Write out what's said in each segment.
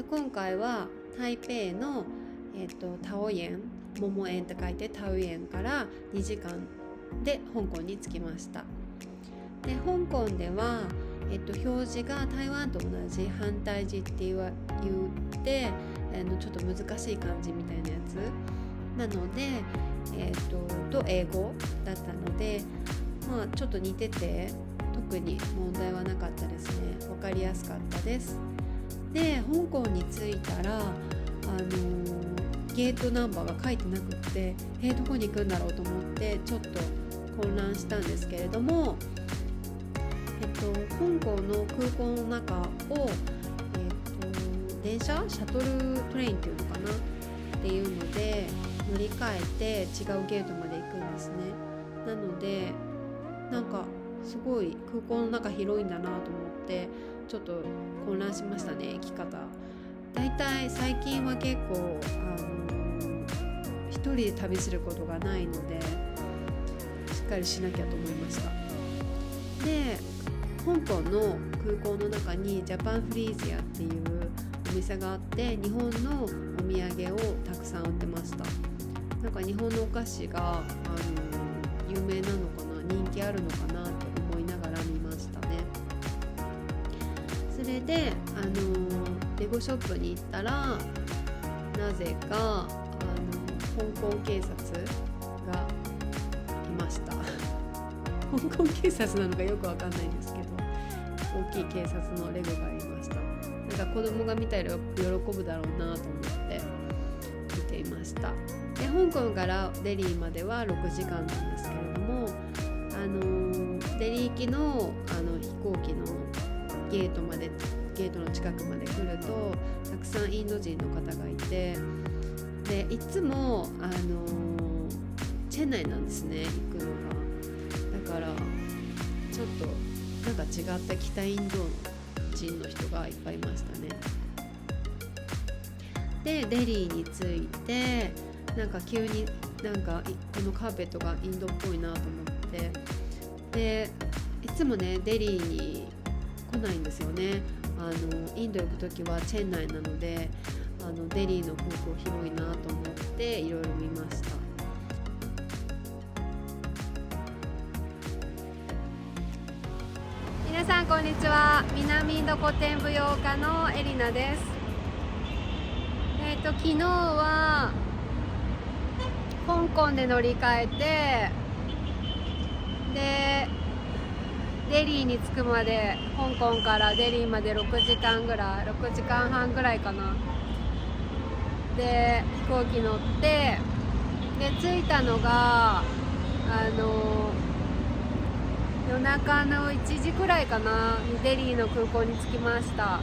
今回は台北の、タオ園、桃園って書いてタオ園から2時間で香港に着きました。で香港では、表示が台湾と同じ繁体字って言ってちょっと難しい漢字みたいなやつなので、と英語だったので、ちょっと似てて特に問題はなかったですね。分かりやすかったです。で香港に着いたら、ゲートナンバーが書いてなくって、どこに行くんだろうと思ってちょっと混乱したんですけれども、香港の空港の中を、電車シャトルトレインっていうのかなっていうので乗り換えて違うゲートまで行くんですね。なのでなんかすごい空港の中広いんだなと思ってちょっと混乱しましたね、行き方。だいたい最近は結構一人で旅することがないのでしっかりしなきゃと思いました。で香港の空港の中にジャパンフリーズヤっていうお店があって、日本のお土産をたくさん売ってました。なんか日本のお菓子が有名なのかな、人気あるのかなって思いながら見ましたね。それでレゴショップに行ったらなぜか香港警察がいました。香港警察なのかよくわかんないんですけど、大きい警察のレゴがありました。なんか子供が見たら喜ぶだろうなと思って見ていました。で香港からデリーまでは6時間なんですけれども、デリー行きの飛行機のゲートの近くまで来るとたくさんインド人の方がいて、でいつもチェンナイなんですね、行くのが。だからちょっとなんか違った北インド人の人がいっぱいいましたね。でデリーに着いてなんか急になんかこのカーペットがインドっぽいなと思って、でいつもねデリーに来ないんですよね。インド行く時はチェンナイなのでデリーの空港広いなと思っていろいろ見ました。皆さんこんにちは。南インド古典舞踊家のエリナです。昨日は香港で乗り換えて、でデリーに着くまで、香港からデリーまで6時間半ぐらいかな。で飛行機乗ってで着いたのが夜中の1時くらいかなにデリーの空港に着きました。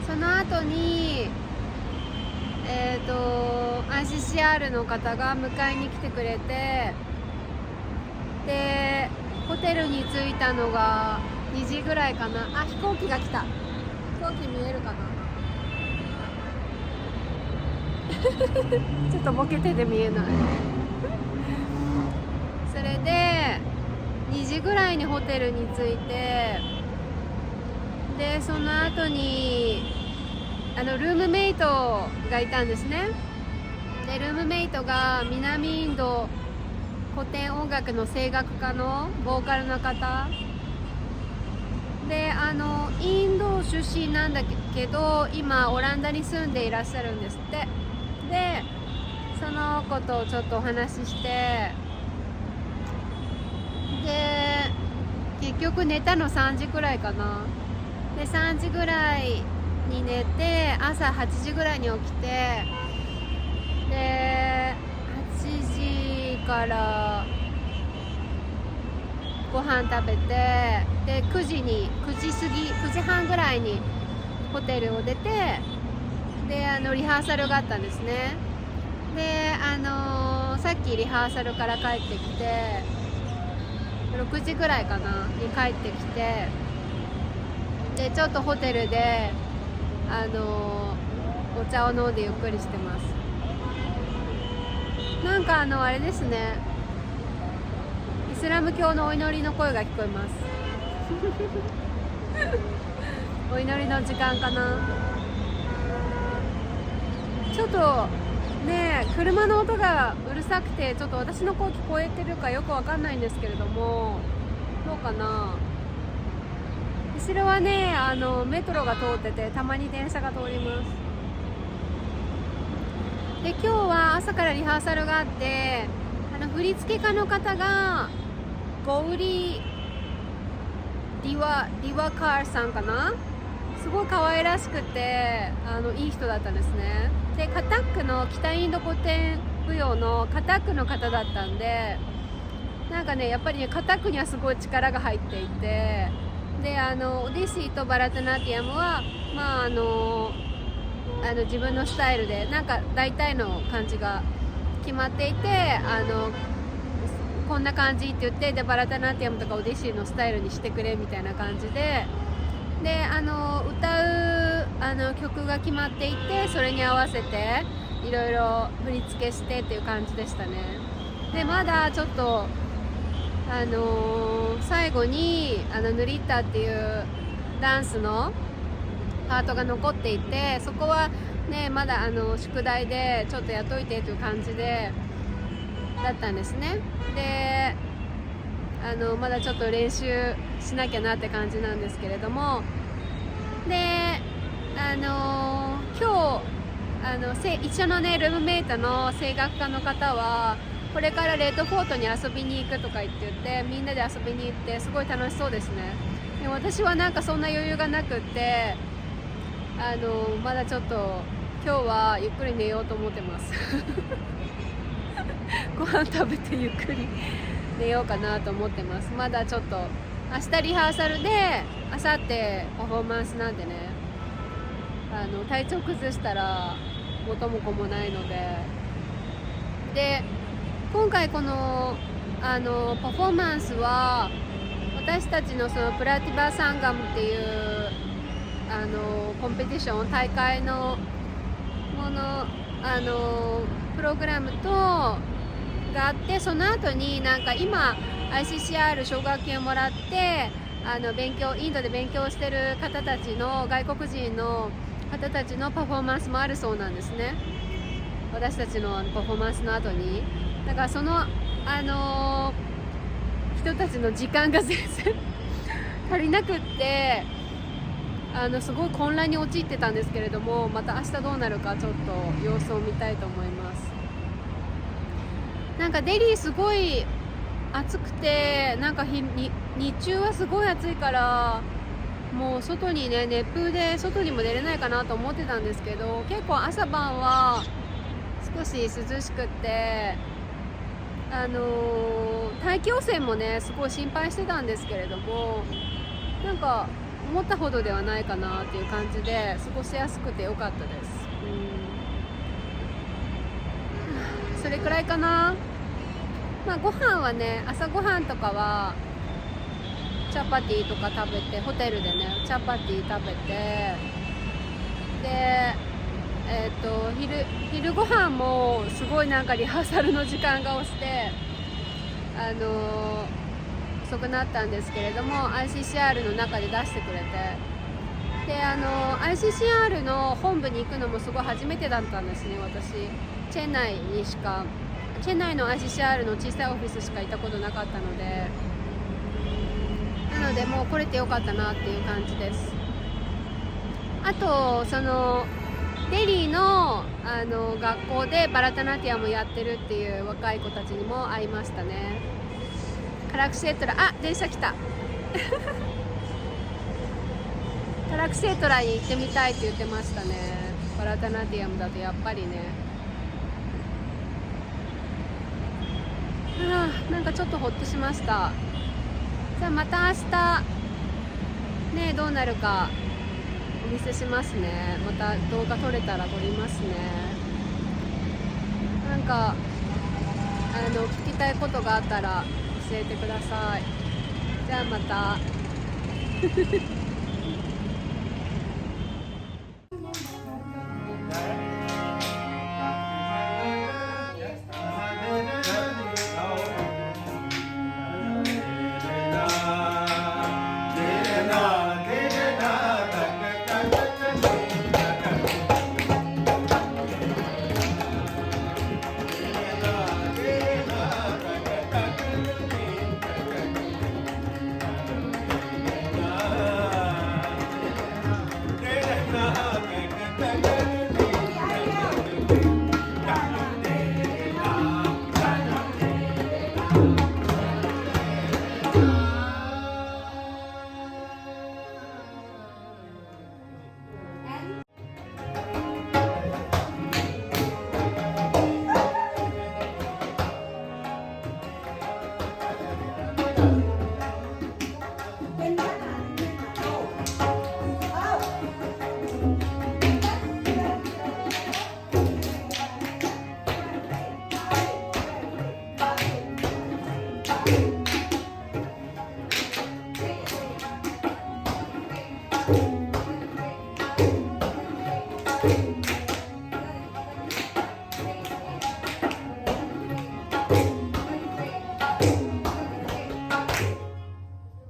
その後にICCR の方が迎えに来てくれて、でホテルに着いたのが2時ぐらいかな。飛行機が来た。飛行機見えるかなちょっとボケてて見えないそれで2時ぐらいにホテルに着いて、でその後にルームメイトがいたんですね。でルームメイトが南インド古典音楽の声楽家のボーカルの方で、インド出身なんだけど今オランダに住んでいらっしゃるんですって。でその子とちょっとお話しして、で結局寝たの3時くらいかな。で3時ぐらいに寝て朝8時ぐらいに起きて、で8時からご飯食べて、で9時半ぐらいにホテルを出て、でリハーサルがあったんですね。でさっきリハーサルから帰ってきて6時ぐらいかなに帰ってきて、でちょっとホテルでお茶を飲んでゆっくりしてます。なんかあれですね、イスラム教のお祈りの声が聞こえますお祈りの時間かな。ちょっとね、車の音がうるさくて、ちょっと私の声聞こえてるかよくわかんないんですけれども、どうかな。後ろはね、メトロが通ってて、たまに電車が通ります。で、今日は朝からリハーサルがあって、振付家の方がゴウリ・ディワカーさんかな。すごい可愛らしくていい人だったんですね。で、カタックの北インド古典舞踊のカタックの方だったんで、なんかね、やっぱりね、カタックにはすごい力が入っていて、でオディシーとバラタナティアムは、まあ自分のスタイルでなんか大体の感じが決まっていて、こんな感じって言って、でバラタナティアムとかオディシーのスタイルにしてくれみたいな感じで、で歌う曲が決まっていて、それに合わせていろいろ振り付けしてっていう感じでしたね。でまだちょっと最後にヌリッタっていうダンスのパートが残っていて、そこはねまだ宿題でちょっとやっといてという感じでだったんですね。でまだちょっと練習しなきゃなって感じなんですけれども、で今日一緒のねルームメイトの声楽家の方はこれからレッドフォートに遊びに行くとか言ってみんなで遊びに行って、すごい楽しそうですね。でも私はなんかそんな余裕がなくって、まだちょっと今日はゆっくり寝ようと思ってますご飯食べてゆっくり寝ようかなと思ってます。まだちょっと明日リハーサルで、明後日パフォーマンスなんでね、体調崩したら元も子もないので、今回このパフォーマンスは私たちのそのプラティバサンガムっていうコンペティション大会のものプログラムとがあって、その後になんか今 ICCR 奨学金をもらってインドで勉強してる方たちの外国人の方たちのパフォーマンスもあるそうなんですね。私たちのパフォーマンスの後に、だからその人たちの時間が全然足りなくってすごい混乱に陥ってたんですけれども、また明日どうなるかちょっと様子を見たいと思います。なんかデリーすごい暑くて、なんか日中はすごい暑いからもう外にね、熱風で外にも出れないかなと思ってたんですけど、結構朝晩は少し涼しくって大気汚染もねすごい心配してたんですけれども、なんか思ったほどではないかなっていう感じで過ごしやすくてよかったです。それくらいかな。まあご飯はね、朝ごはんとかはチャパティとか食べて、ホテルでねチャパティ食べて、で昼ご飯もすごいなんかリハーサルの時間が押して遅くなったんですけれども、 ICCR の中で出してくれて、でICCR の本部に行くのもすごい初めてだったんですね。私チェンナイの ICCR の小さいオフィスしか行ったことなかったので、なのでもう来れてよかったなっていう感じです。あとそのデリーの学校でバラタナティアもやってるっていう若い子たちにも会いましたね。カラクシェトラ、電車来たカラクシェトラに行ってみたいって言ってましたね。バラタナティアムだとやっぱりね、なんかちょっとほっとしました。じゃあまた明日ね、どうなるかお見せしますね。また動画撮れたら撮りますね。なんか聞きたいことがあったら教えてください。じゃあまたうん